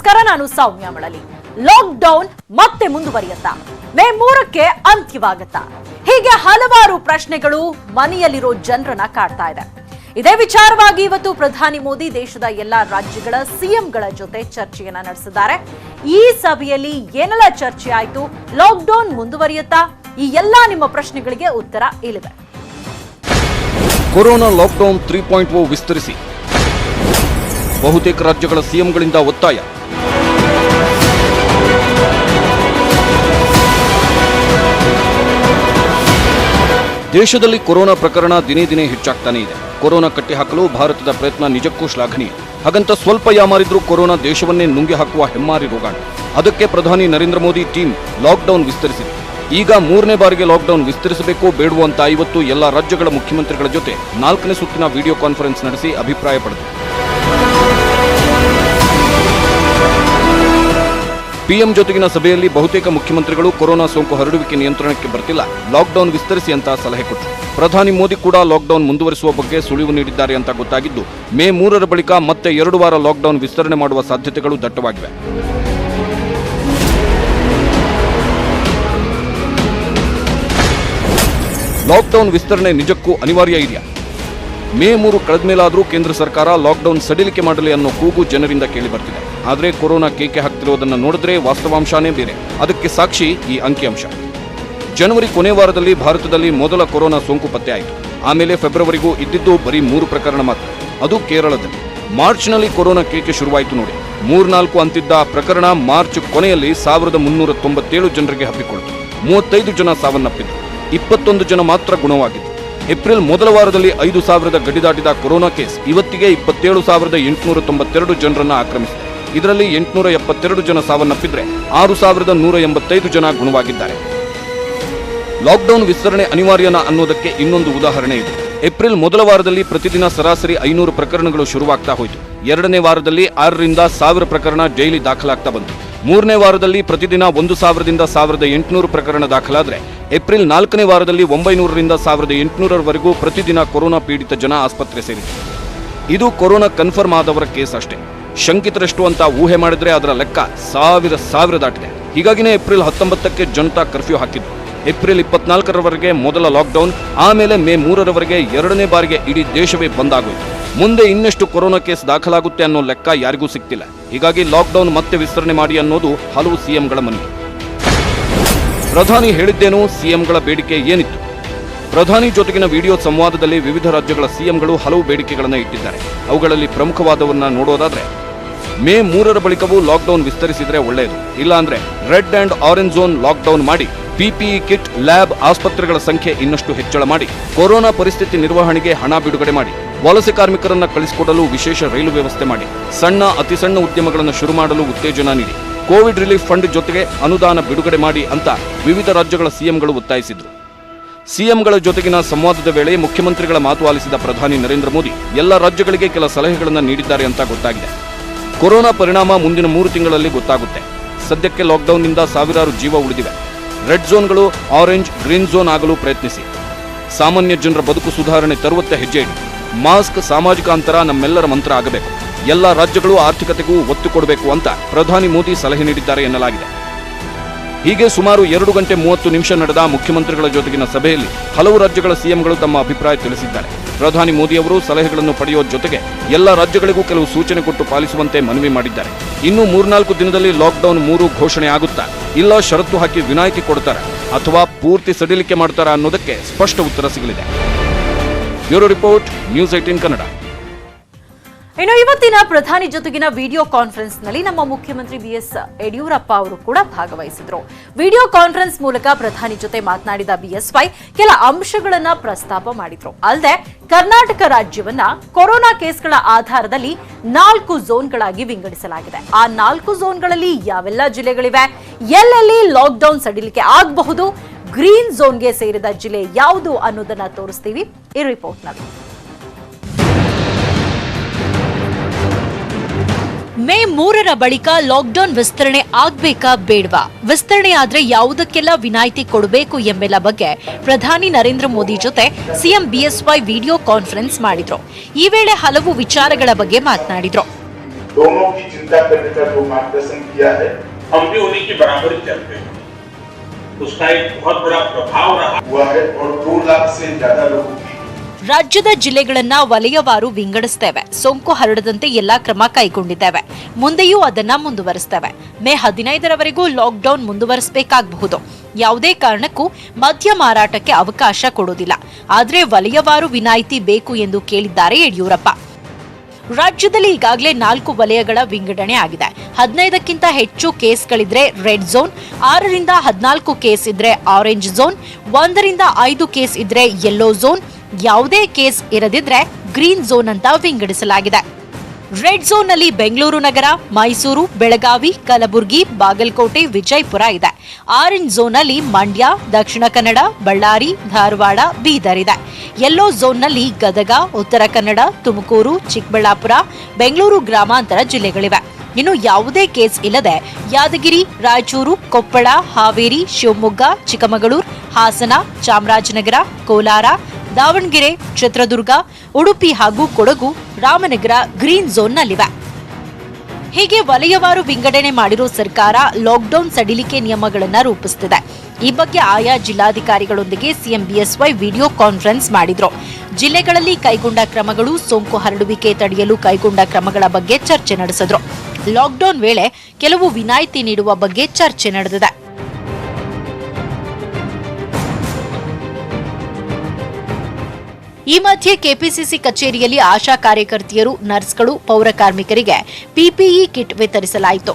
ನಮಸ್ಕಾರ, ನಾನು ಸೌಮ್ಯ ಮಳಲಿ. ಲಾಕ್ಡೌನ್ ಮತ್ತೆ ಮುಂದುವರಿಯುತ್ತಾ? ಮೇ 3ಕ್ಕೆ ಅಂತ್ಯವಾಗುತ್ತಾ? ಹೀಗೆ ಹಲವಾರು ಪ್ರಶ್ನೆಗಳು ಮನೆಯಲ್ಲಿರೋ ಜನರನ್ನ ಕಾಡ್ತಾ ಇದೆ. ಇದೇ ವಿಚಾರವಾಗಿ ಇವತ್ತು ಪ್ರಧಾನಿ ಮೋದಿ ದೇಶದ ಎಲ್ಲಾ ರಾಜ್ಯಗಳ ಸಿಎಂಗಳ ಜೊತೆ ಚರ್ಚೆಯನ್ನ ನಡೆಸಿದ್ದಾರೆ. ಈ ಸಭೆಯಲ್ಲಿ ಏನೆಲ್ಲ ಚರ್ಚೆ ಆಯಿತು, ಲಾಕ್ಡೌನ್ ಮುಂದುವರಿಯುತ್ತಾ, ಈ ಎಲ್ಲಾ ನಿಮ್ಮ ಪ್ರಶ್ನೆಗಳಿಗೆ ಉತ್ತರ ಇಲ್ಲಿದೆ. ಕೊರೋನಾ ಲಾಕ್ಡೌನ್ 3.0 ವಿಸ್ತರಿಸಿ, ಬಹುತೇಕ ರಾಜ್ಯಗಳ ಸಿಎಂಗಳಿಂದ ಒತ್ತಾಯ. ದೇಶದಲ್ಲಿ ಕೊರೋನಾ ಪ್ರಕರಣ ದಿನೇ ದಿನೇ ಹೆಚ್ಚಾಗ್ತಾನೆ ಇದೆ. ಕೊರೋನಾ ಕಟ್ಟಿಹಾಕಲು ಭಾರತದ ಪ್ರಯತ್ನ ನಿಜಕ್ಕೂ ಶ್ಲಾಘನೀಯ. ಹಾಗಂತ ಸ್ವಲ್ಪ ಯಾಮಾರಿದ್ರೂ ಕೊರೋನಾ ದೇಶವನ್ನೇ ನುಂಗಿ ಹಾಕುವ ಹೆಮ್ಮಾರಿ ರೋಗಾಣು. ಅದಕ್ಕೆ ಪ್ರಧಾನಿ ನರೇಂದ್ರ ಮೋದಿ ಟೀಮ್ ಲಾಕ್ಡೌನ್ ವಿಸ್ತರಿಸಿದೆ. ಈಗ 3ನೇ ಬಾರಿಗೆ ಲಾಕ್ಡೌನ್ ವಿಸ್ತರಿಸಬೇಕೋ ಬೇಡವೋ ಅಂತ ಇವತ್ತು ಎಲ್ಲ ರಾಜ್ಯಗಳ ಮುಖ್ಯಮಂತ್ರಿಗಳ ಜೊತೆ 4ನೇ ಸುತ್ತಿನ ವಿಡಿಯೋ ಕಾನ್ಫರೆನ್ಸ್ ನಡೆಸಿ ಅಭಿಪ್ರಾಯ ಪಡೆದರು. ಪಿಎಂ ಜೊತೆಗಿನ ಸಭೆಯಲ್ಲಿ ಬಹುತೇಕ ಮುಖ್ಯಮಂತ್ರಿಗಳು ಕೊರೋನಾ ಸೋಂಕು ಹರಡುವಿಕೆ ನಿಯಂತ್ರಣಕ್ಕೆ ಬರ್ತಿಲ್ಲ, ಲಾಕ್ಡೌನ್ ವಿಸ್ತರಿಸಿ ಅಂತ ಸಲಹೆ ಕೊಟ್ಟರು. ಪ್ರಧಾನಿ ಮೋದಿ ಕೂಡ ಲಾಕ್ಡೌನ್ ಮುಂದುವರಿಸುವ ಬಗ್ಗೆ ಸುಳಿವು ನೀಡಿದ್ದಾರೆ ಅಂತ ಗೊತ್ತಾಗಿದ್ದು, ಮೇ 3ರ ಬಳಿಕ ಮತ್ತೆ 2 ವಾರ ಲಾಕ್ಡೌನ್ ವಿಸ್ತರಣೆ ಮಾಡುವ ಸಾಧ್ಯತೆಗಳು ದಟ್ಟವಾಗಿವೆ. ಲಾಕ್ಡೌನ್ ವಿಸ್ತರಣೆ ನಿಜಕ್ಕೂ ಅನಿವಾರ್ಯ ಇದೆಯಾ? ಮೇ 3 ಕಳೆದ ಮೇಲಾದರೂ ಕೇಂದ್ರ ಸರ್ಕಾರ ಲಾಕ್ಡೌನ್ ಸಡಿಲಿಕೆ ಮಾಡಲಿ ಅನ್ನೋ ಕೂಗು ಜನರಿಂದ ಕೇಳಿ ಬರ್ತಿದೆ. ಆದರೆ ಕೊರೋನಾ ಕೇಕೆ ಹಾಕ್ತಿರೋದನ್ನು ನೋಡಿದ್ರೆ ವಾಸ್ತವಾಂಶನೇ ಬೇರೆ. ಅದಕ್ಕೆ ಸಾಕ್ಷಿ ಈ ಅಂಕಿಅಂಶ. ಜನವರಿ ಕೊನೆ ವಾರದಲ್ಲಿ ಭಾರತದಲ್ಲಿ ಮೊದಲ ಕೊರೋನಾ ಸೋಂಕು ಪತ್ತೆ ಆಯಿತು. ಆಮೇಲೆ ಫೆಬ್ರವರಿಗೂ ಇದ್ದಿದ್ದು ಬರೀ 3 ಪ್ರಕರಣ ಮಾತ್ರ, ಅದು ಕೇರಳದಲ್ಲಿ. ಮಾರ್ಚ್ನಲ್ಲಿ ಕೊರೋನಾ ಕೇಕೆ ಶುರುವಾಯಿತು ನೋಡಿ. 3-4 ಅಂತಿದ್ದ ಪ್ರಕರಣ ಮಾರ್ಚ್ ಕೊನೆಯಲ್ಲಿ 1397 ಜನರಿಗೆ ಹಬ್ಬಿಕೊಳ್ತು. 35 ಜನ ಸಾವನ್ನಪ್ಪಿದ್ರು, 21 ಜನ ಮಾತ್ರ ಗುಣವಾಗಿದ್ರು. ಏಪ್ರಿಲ್ ಮೊದಲ ವಾರದಲ್ಲಿ 5,000 ಗಡಿ ದಾಟಿದ ಕೊರೋನಾ ಕೇಸ್ ಇವತ್ತಿಗೆ 27,892 ಜನರನ್ನ ಆಕ್ರಮಿಸಿದೆ. ಇದರಲ್ಲಿ 872 ಜನ ಸಾವನ್ನಪ್ಪಿದ್ರೆ 6,185 ಜನ ಗುಣವಾಗಿದ್ದಾರೆ. ಲಾಕ್ಡೌನ್ ವಿಸ್ತರಣೆ ಅನಿವಾರ್ಯನಾ ಅನ್ನೋದಕ್ಕೆ ಇನ್ನೊಂದು ಉದಾಹರಣೆ ಇದೆ. ಏಪ್ರಿಲ್ ಮೊದಲ ವಾರದಲ್ಲಿ ಪ್ರತಿದಿನ ಸರಾಸರಿ 500 ಪ್ರಕರಣಗಳು ಶುರುವಾಗ್ತಾ ಹೋಯಿತು. 2ನೇ ವಾರದಲ್ಲಿ 6ರಿಂದ 1000 ಪ್ರಕರಣ ಡೈಲಿ ದಾಖಲಾಗ್ತಾ ಬಂತು. 3ನೇ ವಾರದಲ್ಲಿ ಪ್ರತಿದಿನ 1,000ದಿಂದ 1,800 ಪ್ರಕರಣ ದಾಖಲಾದರೆ ಏಪ್ರಿಲ್ 4ನೇ ವಾರದಲ್ಲಿ 900ರಿಂದ 1,800ರವರೆಗೂ ಪ್ರತಿದಿನ ಕೊರೋನಾ ಪೀಡಿತ ಜನ ಆಸ್ಪತ್ರೆ ಸೇರಿದೆ. ಇದು ಕೊರೋನಾ ಕನ್ಫರ್ಮ್ ಆದವರ ಕೇಸ್ ಅಷ್ಟೇ. ಶಂಕಿತರಷ್ಟು ಅಂತ ಊಹೆ ಮಾಡಿದ್ರೆ ಅದರ ಲೆಕ್ಕ ಸಾವಿರ ದಾಟಿದೆ. ಹೀಗಾಗಿನೇ ಏಪ್ರಿಲ್ 19ಕ್ಕೆ ಜನತಾ ಕರ್ಫ್ಯೂ ಹಾಕಿದ್ರು. ಏಪ್ರಿಲ್ 24ರವರೆಗೆ ಮೊದಲ ಲಾಕ್ಡೌನ್, ಆಮೇಲೆ ಮೇ 3ರವರೆಗೆ 2ನೇ ಬಾರಿಗೆ ಇಡೀ ದೇಶವೇ ಬಂದ್ ಆಗೋಯ್ತು. ಮುಂದೆ ಇನ್ನೆಷ್ಟು ಕೊರೋನಾ ಕೇಸ್ ದಾಖಲಾಗುತ್ತೆ ಅನ್ನೋ ಲೆಕ್ಕ ಯಾರಿಗೂ ಸಿಗ್ತಿಲ್ಲ. ಹೀಗಾಗಿ ಲಾಕ್ಡೌನ್ ಮತ್ತೆ ವಿಸ್ತರಣೆ ಮಾಡಿ ಅನ್ನೋದು ಹಲವು ಸಿಎಂಗಳ ಮನವಿ. ಪ್ರಧಾನಿ ಹೇಳಿದ್ದೇನು, ಸಿಎಂಗಳ ಬೇಡಿಕೆ ಏನಿತ್ತು? ಪ್ರಧಾನಿ ಜೊತೆಗಿನ ವಿಡಿಯೋ ಸಂವಾದದಲ್ಲಿ ವಿವಿಧ ರಾಜ್ಯಗಳ ಸಿಎಂಗಳು ಹಲವು ಬೇಡಿಕೆಗಳನ್ನು ಇಟ್ಟಿದ್ದಾರೆ. ಅವುಗಳಲ್ಲಿ ಪ್ರಮುಖವಾದವನ್ನ ನೋಡೋದಾದ್ರೆ, ಮೇ 3ರ ಬಳಿಕವೂ ಲಾಕ್ಡೌನ್ ವಿಸ್ತರಿಸಿದ್ರೆ ಒಳ್ಳೆಯದು. ಇಲ್ಲಾಂದ್ರೆ red and orange zone lockdown ಮಾಡಿ, ಪಿಪಿಇ ಕಿಟ್, ಲ್ಯಾಬ್, ಆಸ್ಪತ್ರೆಗಳ ಸಂಖ್ಯೆ ಇನ್ನಷ್ಟು ಹೆಚ್ಚಳ ಮಾಡಿ, ಕೊರೋನಾ ಪರಿಸ್ಥಿತಿ ನಿರ್ವಹಣೆಗೆ ಹಣ ಬಿಡುಗಡೆ ಮಾಡಿ, ವಲಸೆ ಕಾರ್ಮಿಕರನ್ನ ಕಳಿಸಿಕೊಡಲು ವಿಶೇಷ ರೈಲು ವ್ಯವಸ್ಥೆ ಮಾಡಿ, ಸಣ್ಣ ಅತಿ ಸಣ್ಣ ಉದ್ಯಮಗಳನ್ನು ಶುರು ಮಾಡಲು ಉತ್ತೇಜನ ನೀಡಿ, ಕೋವಿಡ್ ರಿಲೀಫ್ ಫಂಡ್ ಜೊತೆಗೆ ಅನುದಾನ ಬಿಡುಗಡೆ ಮಾಡಿ ಅಂತ ವಿವಿಧ ರಾಜ್ಯಗಳ ಸಿಎಂಗಳು ಒತ್ತಾಯಿಸಿದ್ರು. ಸಿಎಂಗಳ ಜೊತೆಗಿನ ಸಂವಾದದ ವೇಳೆ ಮುಖ್ಯಮಂತ್ರಿಗಳ ಮಾತು ಆಲಿಸಿದ ಪ್ರಧಾನಿ ನರೇಂದ್ರ ಮೋದಿ ಎಲ್ಲ ರಾಜ್ಯಗಳಿಗೆ ಕೆಲ ಸಲಹೆಗಳನ್ನು ನೀಡಿದ್ದಾರೆ ಅಂತ ಗೊತ್ತಾಗಿದೆ. ಕೊರೋನಾ ಪರಿಣಾಮ ಮುಂದಿನ 3 ತಿಂಗಳಲ್ಲಿ ಗೊತ್ತಾಗುತ್ತೆ. ಸದ್ಯಕ್ಕೆ ಲಾಕ್ಡೌನ್ನಿಂದ ಸಾವಿರಾರು ಜೀವ ಉಳಿದಿವೆ. ರೆಡ್ ಝೋನ್ಗಳು ಆರೆಂಜ್, ಗ್ರೀನ್ ಝೋನ್ ಆಗಲು ಪ್ರಯತ್ನಿಸಿ. ಸಾಮಾನ್ಯ ಜನರ ಬದುಕು ಸುಧಾರಣೆ ತರುವತ್ತ ಹೆಜ್ಜೆ ಇಡಿ. ಮಾಸ್ಕ್, ಸಾಮಾಜಿಕ ಅಂತರ ನಮ್ಮೆಲ್ಲರ ಮಂತ್ರ ಆಗಬೇಕು. ಎಲ್ಲ ರಾಜ್ಯಗಳು ಆರ್ಥಿಕತೆಗೂ ಒತ್ತು ಕೊಡಬೇಕು ಅಂತ ಪ್ರಧಾನಿ ಮೋದಿ ಸಲಹೆ ನೀಡಿದ್ದಾರೆ ಎನ್ನಲಾಗಿದೆ. ಹೀಗೆ ಸುಮಾರು 2 ಗಂಟೆ 30 ನಿಮಿಷ ನಡೆದ ಮುಖ್ಯಮಂತ್ರಿಗಳ ಜೊತೆಗಿನ ಸಭೆಯಲ್ಲಿ ಹಲವು ರಾಜ್ಯಗಳ ಸಿಎಂಗಳು ತಮ್ಮ ಅಭಿಪ್ರಾಯ ತಿಳಿಸಿದ್ದಾರೆ. ಪ್ರಧಾನಿ ಮೋದಿ ಅವರು ಸಲಹೆಗಳನ್ನು ಪಡೆಯುವ ಜೊತೆಗೆ ಎಲ್ಲ ರಾಜ್ಯಗಳಿಗೂ ಕೆಲವು ಸೂಚನೆ ಕೊಟ್ಟು ಪಾಲಿಸುವಂತೆ ಮನವಿ ಮಾಡಿದ್ದಾರೆ. ಇನ್ನು 3-4 ದಿನದಲ್ಲಿ ಲಾಕ್ಡೌನ್ 3 ಘೋಷಣೆ ಆಗುತ್ತಾ, ಇಲ್ಲ ಷರತ್ತು ಹಾಕಿ ವಿನಾಯಿತಿ ಕೊಡ್ತಾರಾ ಅಥವಾ ಪೂರ್ತಿ ಸಡಿಲಿಕೆ ಮಾಡ್ತಾರಾ ಅನ್ನೋದಕ್ಕೆ ಸ್ಪಷ್ಟ ಉತ್ತರ ಸಿಗಲಿದೆ. Bureau report, news 18 Kannada. ಇನ್ನು ಇವತ್ತಿನ ಪ್ರಧಾನಿ ಜೊತೆಗಿನ ವಿಡಿಯೋ ಕಾನ್ಫರೆನ್ಸ್ ನಲ್ಲಿ ನಮ್ಮ ಮುಖ್ಯಮಂತ್ರಿ ಬಿಎಸ್ ಯಡಿಯೂರಪ್ಪ ಅವರು ಕೂಡ ಭಾಗವಹಿಸಿದ್ರು. ವಿಡಿಯೋ ಕಾನ್ಫರೆನ್ಸ್ ಮೂಲಕ ಪ್ರಧಾನಿ ಜೊತೆ ಮಾತನಾಡಿದ ಬಿಎಸ್ವೈ ಕೆಲ ಅಂಶಗಳನ್ನ ಪ್ರಸ್ತಾಪ ಮಾಡಿದ್ರು. ಅಲ್ಲದೆ ಕರ್ನಾಟಕ ರಾಜ್ಯವನ್ನ ಕೊರೋನಾ ಕೇಸ್ಗಳ ಆಧಾರದಲ್ಲಿ 4 ಝೋನ್ಗಳಾಗಿ ವಿಂಗಡಿಸಲಾಗಿದೆ. ಆ 4 ಝೋನ್ಗಳಲ್ಲಿ ಯಾವೆಲ್ಲ ಜಿಲ್ಲೆಗಳಿವೆ, ಎಲ್ಲೆಲ್ಲಿ ಲಾಕ್ಡೌನ್ ಸಡಿಲಿಕೆ ಆಗಬಹುದು, ಗ್ರೀನ್ ಝೋನ್ಗೆ ಸೇರಿದ ಜಿಲ್ಲೆ ಯಾವುದು ಅನ್ನೋದನ್ನ ತೋರಿಸ್ತೀವಿ ಈ ರಿಪೋರ್ಟ್ನಲ್ಲಿ. ಮೇ 3ರ ಬಳಿಕ ಲಾಕ್ಡೌನ್ ವಿಸ್ತರಣೆ ಆಗ್ಬೇಕಾ ಬೇಡವಾ, ವಿಸ್ತರಣೆ ಆದ್ರೆ ಯಾವುದಕ್ಕೆಲ್ಲ ವಿನಾಯಿತಿ ಕೊಡಬೇಕು ಎಂಬೆಲ್ಲ ಬಗ್ಗೆ ಪ್ರಧಾನಿ ನರೇಂದ್ರ ಮೋದಿ ಜೊತೆ ಸಿಎಂ ಬಿಎಸ್ವೈ ವಿಡಿಯೋ ಕಾನ್ಫರೆನ್ಸ್ ಮಾಡಿದ್ರು. ಈ ವೇಳೆ ಹಲವು ವಿಚಾರಗಳ ಬಗ್ಗೆ ಮಾತನಾಡಿದ್ರು. दोनों की चिंता करने का जो मार्गदर्शन किया है, हम भी उन्हीं की बराबरी करते हैं। उसका एक बहुत बड़ा प्रभाव रहा हुआ है और 2 लाख से ज्यादा लोगों की ರಾಜ್ಯದ ಜಿಲ್ಲೆಗಳನ್ನ ವಲಯವಾರು ವಿಂಗಡಿಸುತ್ತೇವೆ. ಸೋಂಕು ಹರಡದಂತೆ ಎಲ್ಲಾ ಕ್ರಮ ಕೈಗೊಂಡಿದ್ದೇವೆ. ಮುಂದೆಯೂ ಅದನ್ನ ಮುಂದುವರಿಸುತ್ತೇವೆ. ಮೇ 15ರವರೆಗೂ ಲಾಕ್ಡೌನ್ ಮುಂದುವರಿಸಬೇಕಾಗಬಹುದು. ಯಾವುದೇ ಕಾರಣಕ್ಕೂ ಮದ್ಯ ಮಾರಾಟಕ್ಕೆ ಅವಕಾಶ ಕೊಡುವುದಿಲ್ಲ. ಆದರೆ ವಲಯವಾರು ವಿನಾಯಿತಿ ಬೇಕು ಎಂದು ಕೇಳಿದ್ದಾರೆ ಯಡಿಯೂರಪ್ಪ. ರಾಜ್ಯದಲ್ಲಿ ಈಗಾಗಲೇ 4 ವಲಯಗಳ ವಿಂಗಡಣೆ ಆಗಿದೆ. 15ಕ್ಕಿಂತ ಹೆಚ್ಚು ಕೇಸ್ಗಳಿದ್ರೆ ರೆಡ್ ಝೋನ್, 6ರಿಂದ 14 ಕೇಸ್ ಇದ್ರೆ ಆರೆಂಜ್ ಝೋನ್, 1ರಿಂದ 5 ಕೇಸ್ ಇದ್ರೆ ಯೆಲ್ಲೋ ಝೋನ್, ಯಾವುದೇ ಕೇಸ್ ಇರದಿದ್ರೆ ಗ್ರೀನ್ ಝೋನ್ ಅಂತ ವಿಂಗಡಿಸಲಾಗಿದೆ. ರೆಡ್ ಝೋನ್ ನಲ್ಲಿ ಬೆಂಗಳೂರು ನಗರ, ಮೈಸೂರು, ಬೆಳಗಾವಿ, ಕಲಬುರಗಿ, ಬಾಗಲಕೋಟೆ, ವಿಜಯಪುರ ಇದೆ. ಆರೆಂಜ್ ಝೋನ್ ನಲ್ಲಿ ಮಂಡ್ಯ, ದಕ್ಷಿಣ ಕನ್ನಡ, ಬಳ್ಳಾರಿ, ಧಾರವಾಡ, ಬೀದರ್ ಇದೆ. ಯೆಲ್ಲೋ ಝೋನ್ ನಲ್ಲಿ ಗದಗ, ಉತ್ತರ ಕನ್ನಡ, ತುಮಕೂರು, ಚಿಕ್ಕಬಳ್ಳಾಪುರ, ಬೆಂಗಳೂರು ಗ್ರಾಮಾಂತರ ಜಿಲ್ಲೆಗಳಿವೆ. ಇನ್ನು ಯಾವುದೇ ಕೇಸ್ ಇಲ್ಲದೆ ಯಾದಗಿರಿ, ರಾಯಚೂರು, ಕೊಪ್ಪಳ, ಹಾವೇರಿ, ಶಿವಮೊಗ್ಗ, ಚಿಕ್ಕಮಗಳೂರು, ಹಾಸನ, ಚಾಮರಾಜನಗರ, ಕೋಲಾರ, ದಾವಣಗೆರೆ, ಚಿತ್ರದುರ್ಗ, ಉಡುಪಿ ಹಾಗೂ ಕೊಡಗು, ರಾಮನಗರ ಗ್ರೀನ್ ಝೋನ್ನಲ್ಲಿವೆ. ಹೀಗೆ ವಲಯವಾರು ವಿಂಗಡಣೆ ಮಾಡಿರೋ ಸರ್ಕಾರ ಲಾಕ್ಡೌನ್ ಸಡಿಲಿಕೆ ನಿಯಮಗಳನ್ನು ರೂಪಿಸುತ್ತಿದೆ. ಈ ಬಗ್ಗೆ ಆಯಾ ಜಿಲ್ಲಾಧಿಕಾರಿಗಳೊಂದಿಗೆ ಸಿಎಂ ಬಿಎಸ್ವೈ ವಿಡಿಯೋ ಕಾನ್ಫರೆನ್ಸ್ ಮಾಡಿದ್ರು. ಜಿಲ್ಲೆಗಳಲ್ಲಿ ಕೈಗೊಂಡ ಕ್ರಮಗಳು, ಸೋಂಕು ಹರಡುವಿಕೆ ತಡೆಯಲು ಕೈಗೊಂಡ ಕ್ರಮಗಳ ಬಗ್ಗೆ ಚರ್ಚೆ ನಡೆಸಿದ್ರು. ಲಾಕ್ಡೌನ್ ವೇಳೆ ಕೆಲವು ವಿನಾಯಿತಿ ನೀಡುವ ಬಗ್ಗೆ ಚರ್ಚೆ ನಡೆದಿದೆ. ಈ ಮಧ್ಯೆ ಕೆಪಿಸಿಸಿ ಕಚೇರಿಯಲ್ಲಿ ಆಶಾ ಕಾರ್ಯಕರ್ತೆಯರು, ನರ್ಸ್ಗಳು, ಪೌರ ಕಾರ್ಮಿಕರಿಗೆ ಪಿಪಿಇ ಕಿಟ್ ವಿತರಿಸಲಾಯಿತು.